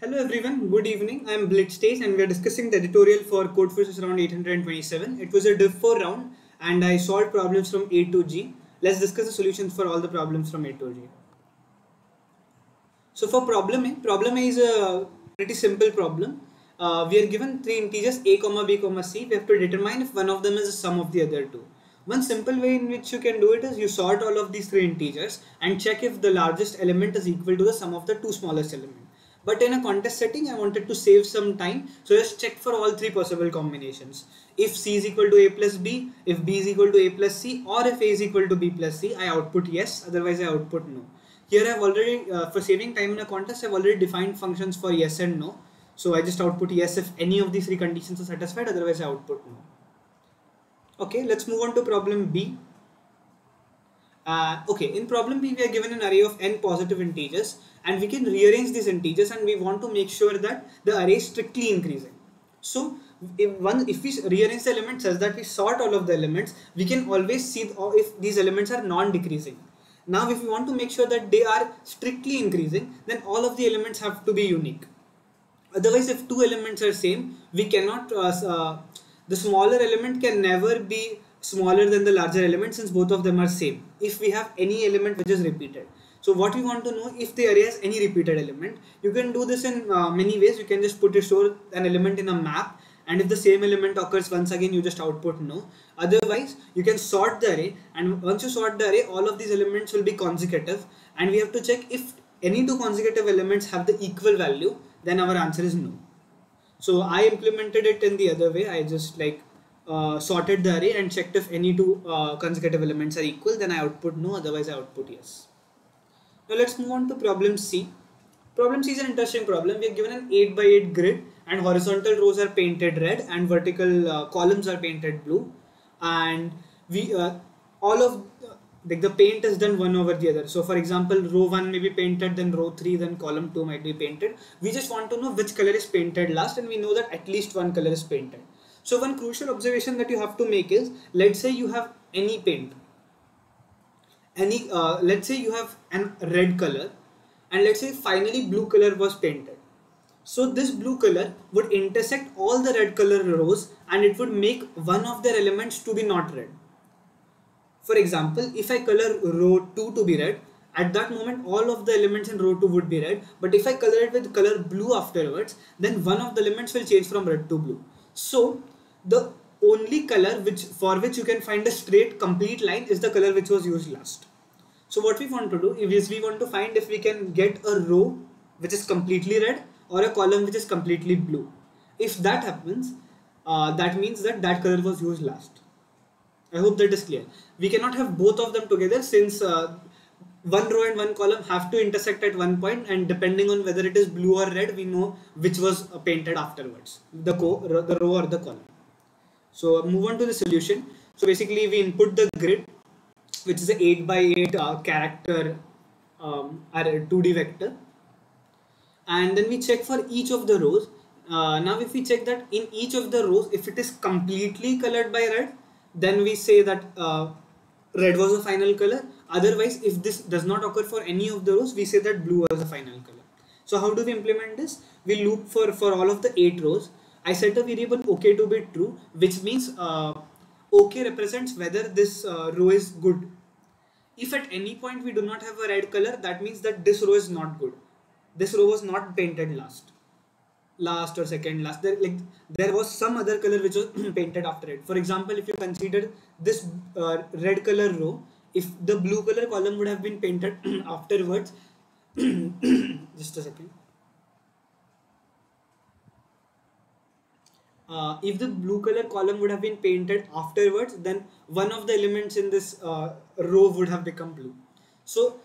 Hello everyone, good evening. I am Blitzstage and we are discussing the editorial for Codeforces round 827. It was a Div 4 round and I solved problems from A to G. Let's discuss the solutions for all the problems from A to G. So for problem A is a pretty simple problem. We are given three integers a, b, c. We have to determine if one of them is the sum of the other two. One simple way in which you can do it is you sort all of these three integers and check if the largest element is equal to the sum of the two smallest elements. But in a contest setting, I wanted to save some time, so just check for all three possible combinations. If c is equal to a plus b, if b is equal to a plus c, or if a is equal to b plus c, I output yes, otherwise I output no. Here I've already, for saving time in a contest, I've already defined functions for yes and no. So I just output yes if any of these three conditions are satisfied, otherwise I output no. Okay, let's move on to problem B. Okay, in problem B, we are given an array of n positive integers and we can rearrange these integers and we want to make sure that the array is strictly increasing. So if we rearrange the elements such that we sort all of the elements, we can always see if these elements are non-decreasing. Now if we want to make sure that they are strictly increasing, then all of the elements have to be unique. Otherwise, if two elements are same, we cannot, the smaller element can never be smaller than the larger element since both of them are same if we have any element which is repeated. So what we want to know, if the array has any repeated element, you can do this in many ways. You can just store an element in a map, and if the same element occurs once again, you just output no. Otherwise, you can sort the array, and once you sort the array, all of these elements will be consecutive, and we have to check if any two consecutive elements have the equal value, then our answer is no. So I implemented it in the other way. I just sorted the array and checked if any two consecutive elements are equal, then I output no, otherwise I output yes. Now let's move on to problem C. Problem C is an interesting problem. We are given an 8 by 8 grid and horizontal rows are painted red and vertical columns are painted blue, and we all of the paint is done one over the other. So for example, row 1 may be painted, then row 3, then column 2 might be painted. We just want to know which color is painted last, and we know that at least one color is painted. So one crucial observation that you have to make is, let's say you have any paint, let's say you have an red color, and let's say finally blue color was painted. So this blue color would intersect all the red color rows and it would make one of their elements to be not red. For example, if I color row 2 to be red, at that moment all of the elements in row 2 would be red, but if I color it with color blue afterwards, then one of the elements will change from red to blue. So the only color for which you can find a straight complete line is the color which was used last. So what we want to do is we want to find if we can get a row which is completely red or a column which is completely blue. If that happens, that means that color was used last. I hope that is clear. We cannot have both of them together since one row and one column have to intersect at one point, and depending on whether it is blue or red, we know which was painted afterwards, the row or the column. So move on to the solution. So basically we input the grid, which is an 8 by 8 character 2D vector, and then we check for each of the rows. Now if we check that in each of the rows, if it is completely colored by red, then we say that red was the final color. Otherwise, if this does not occur for any of the rows, we say that blue was the final color. So how do we implement this? We loop for all of the 8 rows. I set a variable OK to be true, which means OK represents whether this row is good. If at any point we do not have a red color, that means that this row is not good. This row was not painted last or second last. There was some other color which was painted after it. For example, if you consider this red color row, if the blue color column would have been painted afterwards, just a second. If the blue color column would have been painted afterwards, then one of the elements in this row would have become blue. So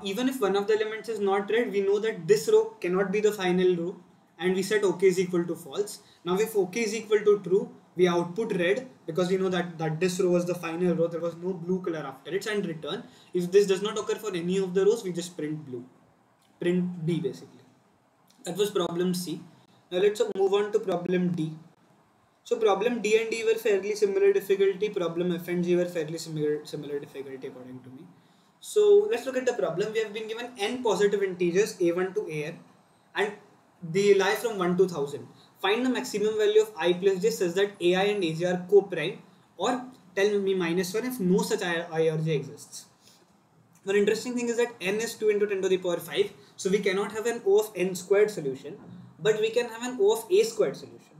even if one of the elements is not red, we know that this row cannot be the final row, and we set OK is equal to false. Now if OK is equal to true, we output red because we know that this row was the final row, there was no blue color after it, and return. If this does not occur for any of the rows, we just print B basically. That was problem C. Now let's move on to problem D. So problem D and E were fairly similar difficulty. Problem F and G were fairly similar difficulty according to me. So let's look at the problem. We have been given n positive integers a1 to an, and they lie from 1 to 1000. Find the maximum value of I plus j such that ai and aj are co-prime, or tell me -1 if no such I or j exists. One interesting thing is that n is 2 into 10 to the power 5, so we cannot have an O of n squared solution, but we can have an O of a squared solution.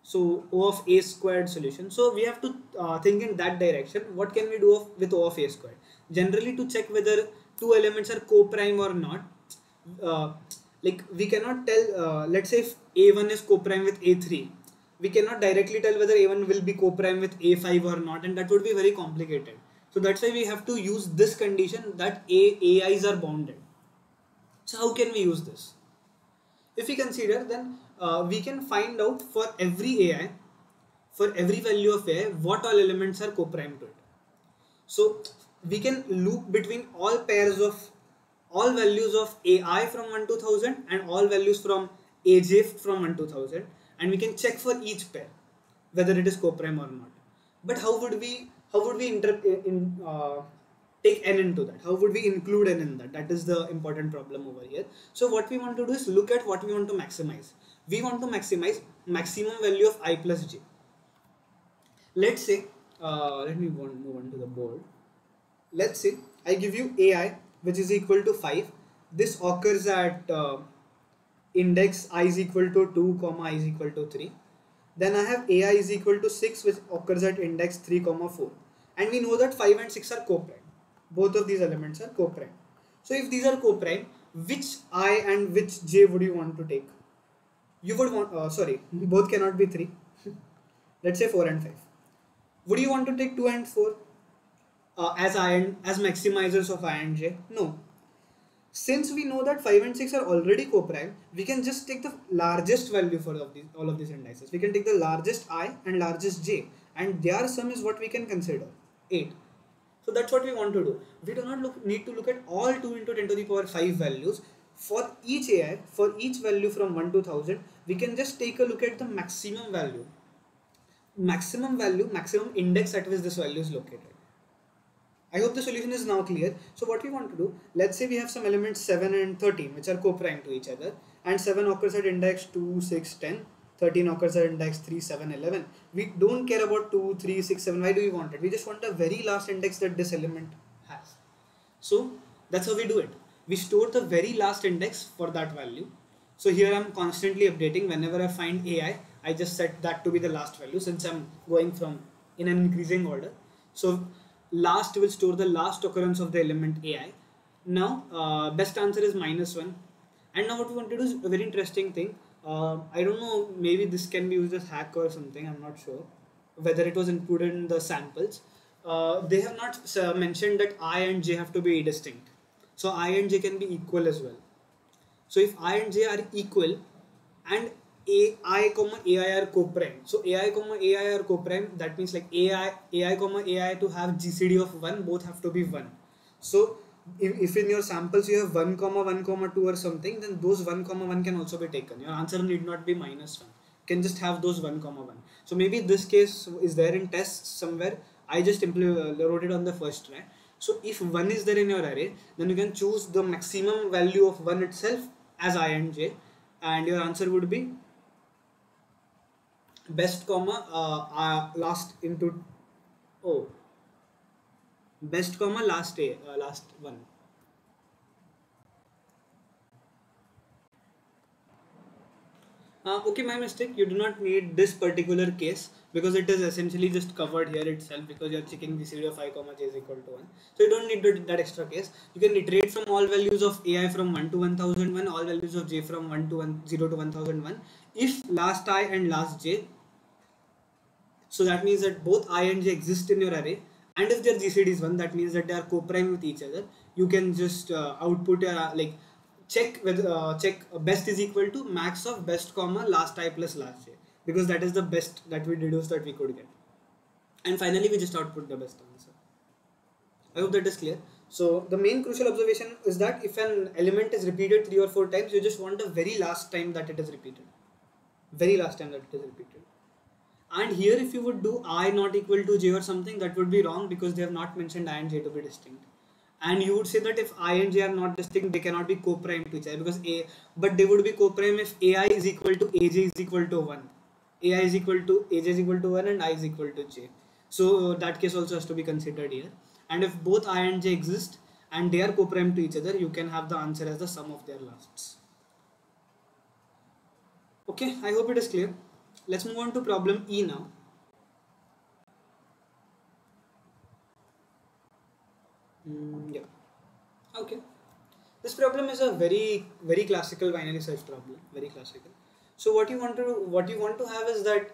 So O of a squared solution. So we have to think in that direction. What can we do with O of a squared? Generally, to check whether two elements are co-prime or not, uh, like we cannot tell, let's say if a1 is co-prime with a3, we cannot directly tell whether a1 will be co-prime with a5 or not, and that would be very complicated. So that's why we have to use this condition that ai's are bounded. So how can we use this? If we consider, then we can find out for every ai, for every value of ai, what all elements are co-prime to it. So we can loop between all pairs of all values of ai from 1 to 1000 and all values from aj from 1 to 1000, and we can check for each pair whether it is co-prime or not. But how would we take n into that? How would we include n in that? That is the important problem over here. So what we want to do is look at what we want to maximize. We want to maximize maximum value of I plus j. Let's say, let me move on to the board. Let's say I give you ai which is equal to 5. This occurs at index I is equal to 2, I is equal to 3. Then I have ai is equal to 6 which occurs at index 3, 4. And we know that 5 and 6 are co-prime. Both of these elements are co-prime. So if these are co-prime, which I and which j would you want to take? You would want, sorry, both cannot be 3. Let's say 4 and 5. Would you want to take 2 and 4 as maximizers of I and j? No. Since we know that 5 and 6 are already co-prime, we can just take the largest value for all of these indices. We can take the largest I and largest j, and their sum is what we can consider, 8. So that's what we want to do. We do not need to look at all 2 into 10 to the power 5 values. For each ai, for each value from 1 to 1000, we can just take a look at the maximum value. Maximum index at which this value is located. I hope the solution is now clear. So what we want to do, let's say we have some elements 7 and 13 which are co-prime to each other, and 7 occurs at index 2, 6, 10. 13 occurs at index 3, 7, 11. We don't care about 2, 3, 6, 7. Why do we want it? We just want the very last index that this element has. So that's how we do it. We store the very last index for that value. So here I'm constantly updating. Whenever I find ai, I just set that to be the last value, since I'm going from in an increasing order. So last will store the last occurrence of the element ai. Now best answer is -1. And now what we want to do is a very interesting thing. I don't know, maybe this can be used as hack or something, I'm not sure whether it was included in the samples. They have not mentioned that I and j have to be distinct. So I and j can be equal as well. So if I and j are equal and ai comma ai are co-prime, so ai comma ai are co-prime, that means like ai comma ai to have GCD of 1, both have to be 1. So if in your samples you have 1 comma 1 comma 2 or something, then those 1 comma 1 can also be taken. Your answer need not be -1. You can just have those 1 comma 1. So maybe this case is there in tests somewhere. I just wrote it on the first try. So if 1 is there in your array, then you can choose the maximum value of 1 itself as I and j, and your answer would be best comma last into best comma last one. Okay, my mistake. You do not need this particular case because it is essentially just covered here itself, because you are checking the CD of I comma j is equal to 1. So you don't need that extra case. You can iterate from all values of ai from 1 to 1001, all values of j from 0 to 1001. If last I and last j, so that means that both I and j exist in your array, and if their GCD is 1, that means that they are co-prime with each other. You can just output your check whether best is equal to max of best comma last I plus last j, because that is the best that we deduce that we could get, and finally we just output the best answer. I hope that is clear. So the main crucial observation is that if an element is repeated 3 or 4 times, you just want the very last time that it is repeated. And here if you would do I not equal to j or something, that would be wrong, because they have not mentioned I and j to be distinct. And you would say that if I and j are not distinct, they cannot be co-prime to each other, because but they would be co-prime if ai is equal to aj is equal to 1, ai is equal to aj is equal to 1, and I is equal to j. So that case also has to be considered here. And if both I and j exist and they are co-prime to each other, you can have the answer as the sum of their lasts. Okay, I hope it is clear. Let's move on to problem E now. Yeah. Okay. This problem is a very classical binary search problem. Very classical. So what you want to have is that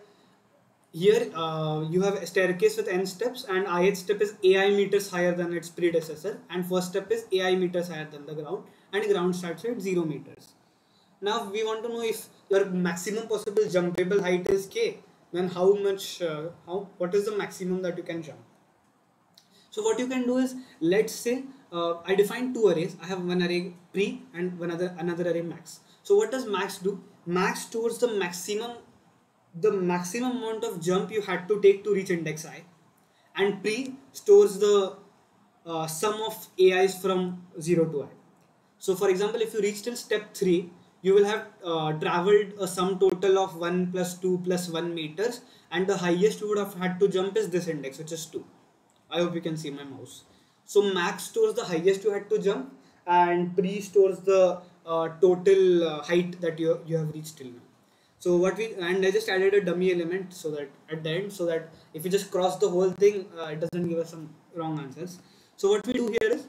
here you have a staircase with n steps, and ith step is ai meters higher than its predecessor, and first step is ai meters higher than the ground, and ground starts at 0 meters. Now we want to know if your maximum possible jumpable height is k, then what is the maximum that you can jump. So what you can do is, let's say I define two arrays. I have one array pre and another array max. So what does max do? Max stores the maximum amount of jump you had to take to reach index I, and pre stores the sum of ai's from 0 to I. So for example, if you reach till step 3, you will have traveled a sum total of 1 plus 2 plus 1 meters, and the highest you would have had to jump is this index, which is 2. I hope you can see my mouse. So max stores the highest you had to jump, and pre stores the total height that you have reached till now. So and I just added a dummy element so that at the end, so that if you just cross the whole thing, it doesn't give us some wrong answers. So what we do here is,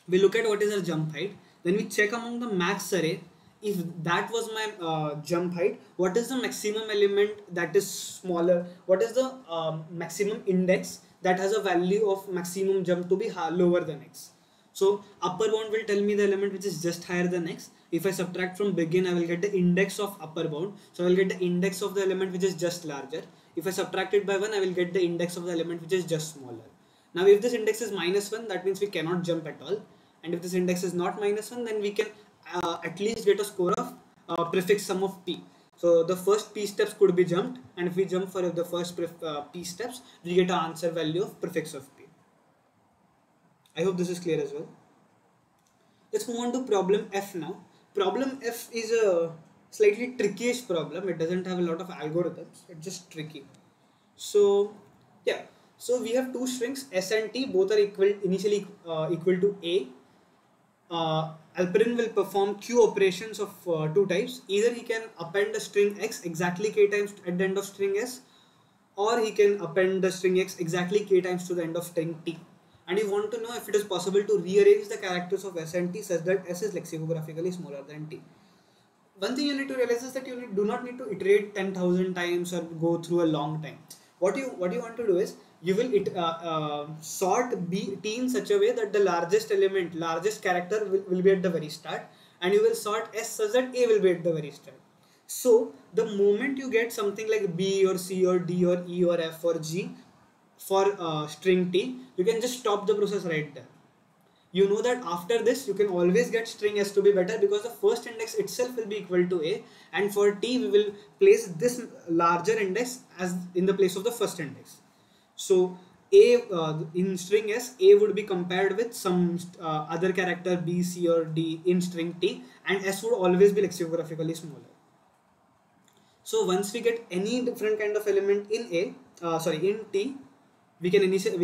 we look at what is our jump height, then we check among the max array. If that was my jump height, what is the maximum element that is smaller? What is the maximum index that has a value of maximum jump to be lower than x? So upper bound will tell me the element which is just higher than x. If I subtract from begin, I will get the index of upper bound. So I will get the index of the element which is just larger. If I subtract it by 1, I will get the index of the element which is just smaller. Now if this index is -1, that means we cannot jump at all. And if this index is not -1, then we can at least get a score of prefix sum of p. So the first p steps could be jumped, and if we jump for the first p steps, we get an answer value of prefix of p. I hope this is clear as well. Let's move on to problem F now. Problem F is a slightly tricky-ish problem. It doesn't have a lot of algorithms. It's just tricky. So yeah, so we have two strings s and t, both are initially equal to a. Alperin will perform q operations of two types. Either he can append the string x exactly k times at the end of string s, or he can append the string x exactly k times to the end of string t. And you want to know if it is possible to rearrange the characters of s and t such that s is lexicographically smaller than t. One thing you need to realize is that you do not need to iterate 10,000 times or go through a long time. What you want to do is, you will sort t in such a way that the largest character will be at the very start, and you will sort s such that a will be at the very start. So the moment you get something like b or c or d or e or f or g for string t, you can just stop the process right there. You know that after this you can always get string s to be better, because the first index itself will be equal to a, and for t we will place this larger index as in the place of the first index. So a in string s, a would be compared with some other character b, c or d in string t, and s would always be lexicographically smaller. So once we get any different kind of element in in t, we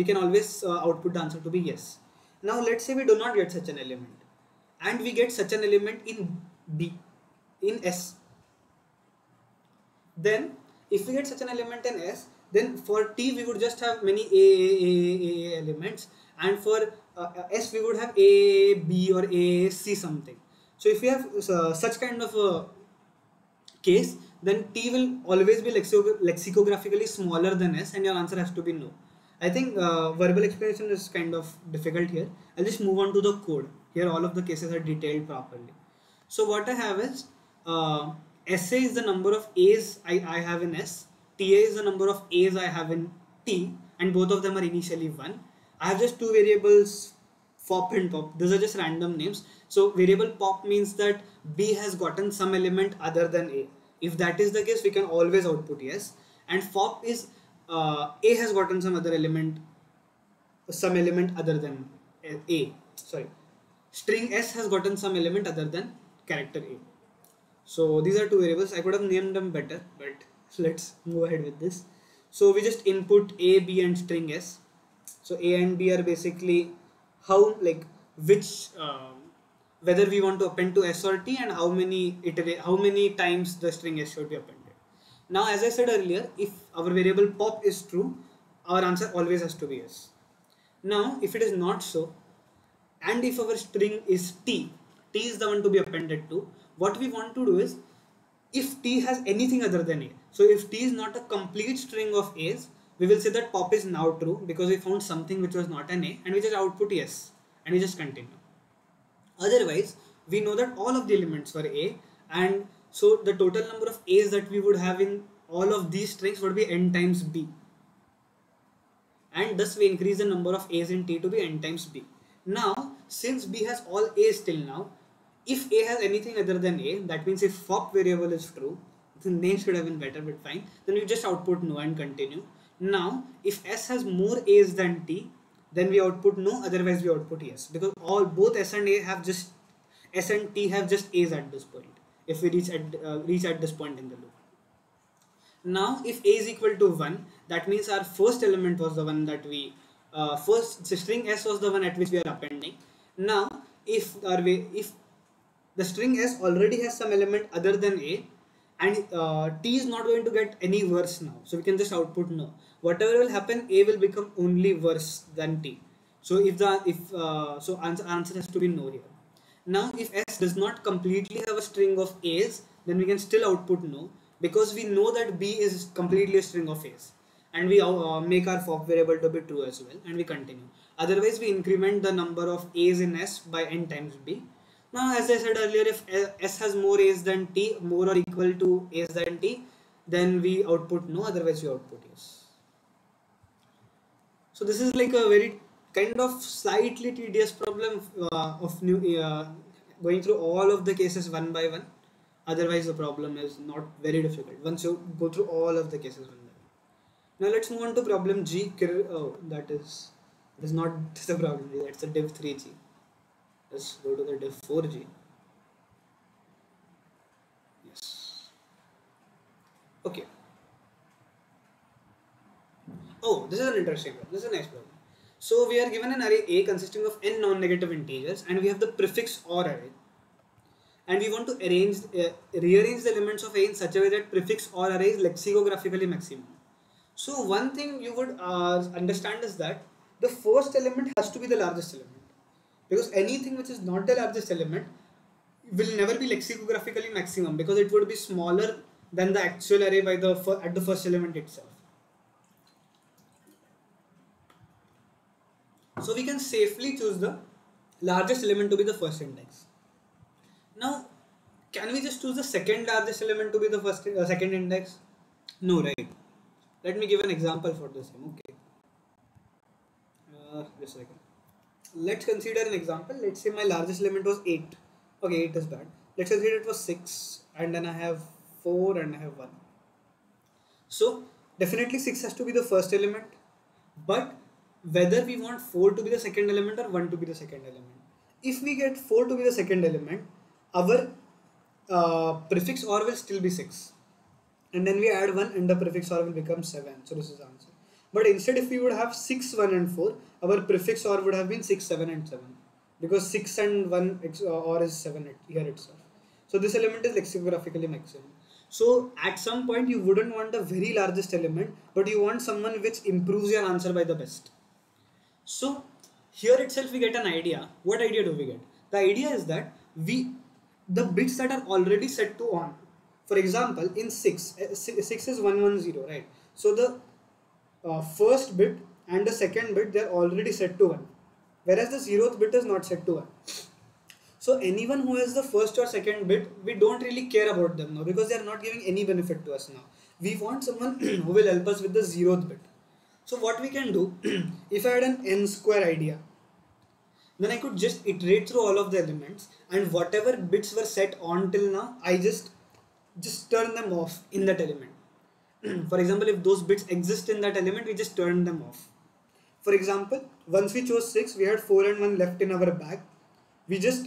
can always output the answer to be yes. Now let's say we do not get such an element, and we get such an element in b, in s. Then if we get such an element in s, then for t we would just have many a elements, and for s we would have a, b or a, c something. So if we have such kind of a case, then t will always be lexicographically smaller than s, and your answer has to be no. I think verbal explanation is kind of difficult here. I'll just move on to the code. Here all of the cases are detailed properly. So what I have is SA is the number of A's I have in S, TA is the number of A's I have in T, and both of them are initially 1. I have just two variables, fop and pop. These are just random names. So variable pop means that B has gotten some element other than A. If that is the case, we can always output yes. And fop is A has gotten some element other than A. string S has gotten some element other than character A. So these are two variables. I could have named them better, but let's move ahead with this. So we just input A, B and string S. So A and B are basically how, like, which whether we want to append to S or T, and how many times the string S should be appended. Now, as I said earlier, if our variable pop is true, our answer always has to be yes. Now, if it is not so, and if our string is T is the one to be appended to, what we want to do is, if T has anything other than A, so if T is not a complete string of A's, we will say that pop is now true because we found something which was not an A, and we just output yes, and we just continue. Otherwise, we know that all of the elements were A, and so the total number of A's that we would have in all of these strings would be n times B. And thus we increase the number of A's in T to be n times B. Now, since B has all A's till now, if A has anything other than A, that means if pop variable is true, the name should have been better, but fine, then we just output no and continue. Now, if S has more A's than T, then we output no, otherwise we output yes, because both S and T have just A's at this point, if we reach at this point in the loop. Now, if A is equal to 1, that means our first element was the one that we string S was the one at which we are appending. Now, if the string S already has some element other than A, and T is not going to get any worse now, so we can just output no. Whatever will happen, A will become only worse than T. So answer has to be no here. Now, if S does not completely have a string of A's, then we can still output no, because we know that B is completely a string of A's, and we make our pop variable to be true as well, and we continue. Otherwise, we increment the number of A's in S by n times B. Now, as I said earlier, if S has more A's than T, more or equal to A's than T, then we output no, otherwise we output yes. So this is like a very kind of slightly tedious problem of going through all of the cases one by one. Otherwise, the problem is not very difficult once you go through all of the cases one by one. Now let's move on to problem G. That is not the problem G, that's the div 3G. Let's go to the div 4G. Yes. Okay. Oh, this is an interesting one. This is a nice problem. So we are given an array A consisting of n non-negative integers, and we have the prefix OR array. And we want to rearrange the elements of A in such a way that prefix OR array is lexicographically maximum. So one thing you would understand is that the first element has to be the largest element, because anything which is not the largest element will never be lexicographically maximum, because it would be smaller than the actual array at the first element itself. So we can safely choose the largest element to be the first index. Now, can we just choose the second largest element to be the second index? No, right? Let me give an example for this. Okay. Just a second. Let's consider an example. Let's say my largest element was 8. Okay, 8 is bad. Let's consider it was 6, and then I have 4 and I have 1. So definitely 6 has to be the first element, but whether we want 4 to be the second element or 1 to be the second element. If we get 4 to be the second element, our prefix OR will still be 6, and then we add 1 and the prefix OR will become 7. So this is the answer. But instead, if we would have 6, 1 and 4, our prefix OR would have been 6, 7 and 7, because 6 and 1 OR is 7 here itself. So this element is lexicographically maximum. So at some point you wouldn't want the very largest element, but you want someone which improves your answer by the best. So here itself we get an idea. What idea do we get? The idea is that the bits that are already set to on, for example, in 6 is 110, right? So the first bit and the second bit, they are already set to 1, whereas the 0th bit is not set to 1. So anyone who has the first or second bit, we don't really care about them now, because they are not giving any benefit to us now. We want someone who will help us with the 0th bit. So what we can do, if I had an n square idea, then I could just iterate through all of the elements, and whatever bits were set on till now, I just turn them off in that element. For example, if those bits exist in that element, we just turn them off. For example, once we chose 6, we had 4 and 1 left in our bag. We just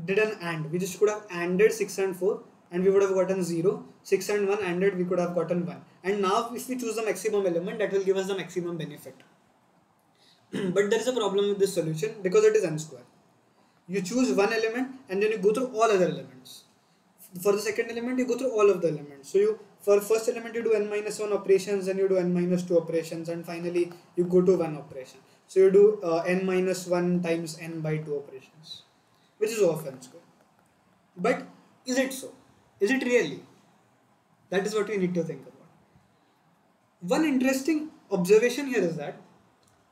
did an AND. We just could have ANDed 6 and 4 and we would have gotten 0. 6 and 1 ANDed, we could have gotten 1. And now if we choose the maximum element, that will give us the maximum benefit. But there is a problem with this solution because it is n square. You choose one element and then you go through all other elements. For the second element, you go through all of the elements. So for first element you do n minus 1 operations, then you do n minus 2 operations, and finally you go to 1 operation. So you do n minus 1 times n by 2 operations, which is of n square. But is it so? Is it really? That is what we need to think about. One interesting observation here is that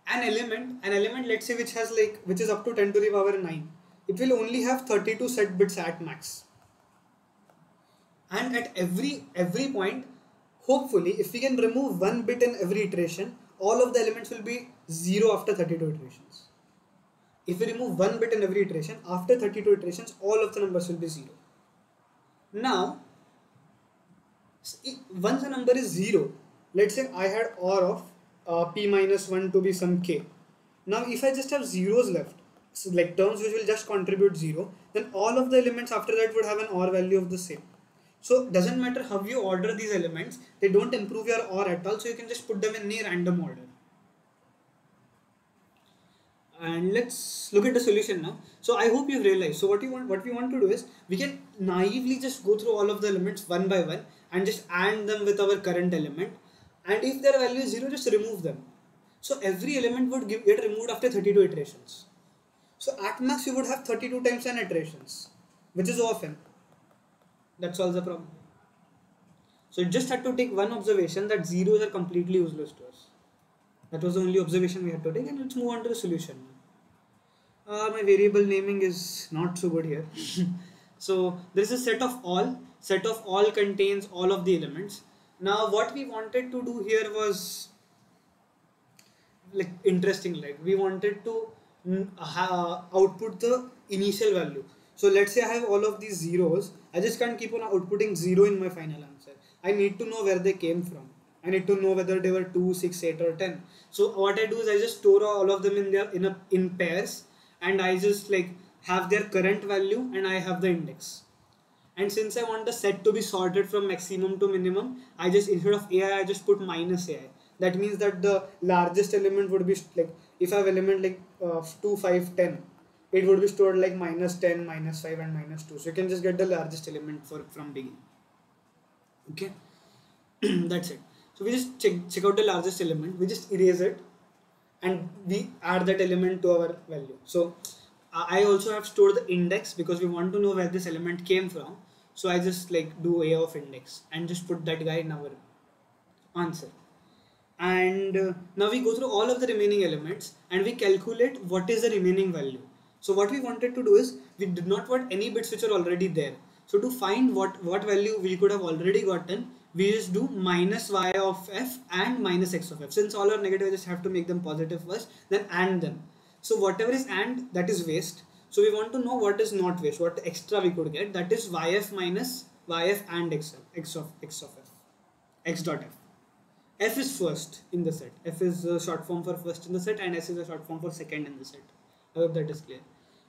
an element, let's say which is up to 10 to the power 9, it will only have 32 set bits at max. And at every point, hopefully, if we can remove one bit in every iteration, all of the elements will be 0 after 32 iterations. If we remove one bit in every iteration, after 32 iterations, all of the numbers will be 0. Now, once a number is 0, let's say I had OR of p minus 1 to be some k. Now if I just have zeros left, so like terms which will just contribute 0, then all of the elements after that would have an OR value of the same. So doesn't matter how you order these elements, they don't improve your OR at all, so you can just put them in any random order. And let's look at the solution now. So I hope you've realized. So what we want to do is, we can naively just go through all of the elements one by one and just AND them with our current element. And if their value is 0, just remove them. So every element would get removed after 32 iterations. So at max you would have 32 times n iterations, which is of n. That solves the problem. So you just had to take one observation that zeros are completely useless to us. That was the only observation we had to take, and let's move on to the solution. My variable naming is not so good here. So there is a set of all. Set of all contains all of the elements. Now what we wanted to do here was like interesting. Like we wanted to output the initial value. So let's say I have all of these zeros. I just can't keep on outputting 0 in my final answer. I need to know where they came from. I need to know whether they were 2, 6, 8 or 10. So what I do is I just store all of them in pairs, and I just like have their current value and I have the index. And since I want the set to be sorted from maximum to minimum, I just, instead of AI, I just put minus AI. That means that the largest element would be like, if I have element like 2, 5, 10, it would be stored like minus 10, minus 5 and minus 2. So you can just get the largest element from beginning. Okay, that's it. So we just check out the largest element, we just erase it and we add that element to our value. So I also have stored the index because we want to know where this element came from. So I just like do A of index and just put that guy in our answer. And now we go through all of the remaining elements and we calculate what is the remaining value. So what we wanted to do is, we did not want any bits which are already there. So to find what value we could have already gotten, we just do minus y of f and minus x of f. Since all are negative, I just have to make them positive first, then AND them. So whatever is AND, that is waste. So we want to know what is not waste, what extra we could get. That is yf minus yf and x of f, x dot f. F is first in the set. F is a short form for first in the set, and S is a short form for second in the set. I hope that is clear.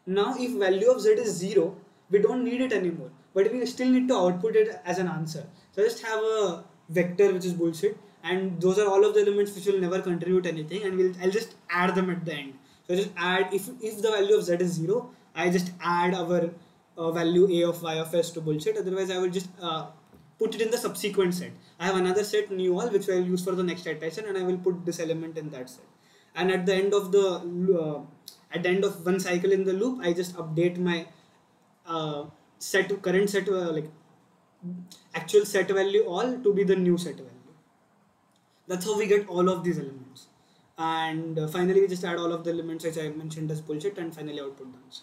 Now if value of z is 0, we don't need it anymore, but we still need to output it as an answer. So I just have a vector which is bullshit, and those are all of the elements which will never contribute anything, and I'll just add them at the end. So I just add, if the value of z is 0, I just add our value a of y of s to bullshit. Otherwise I will just put it in the subsequent set. I have another set new all which I will use for the next iteration, and I will put this element in that set. And at the end of one cycle in the loop, I just update my current set like actual set value all to be the new set value. That's how we get all of these elements. And finally we just add all of the elements which I mentioned as bullshit, and finally output the answer.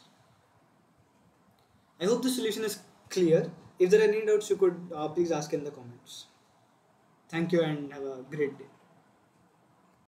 I hope the solution is clear. If there are any doubts, you could please ask in the comments. Thank you and have a great day.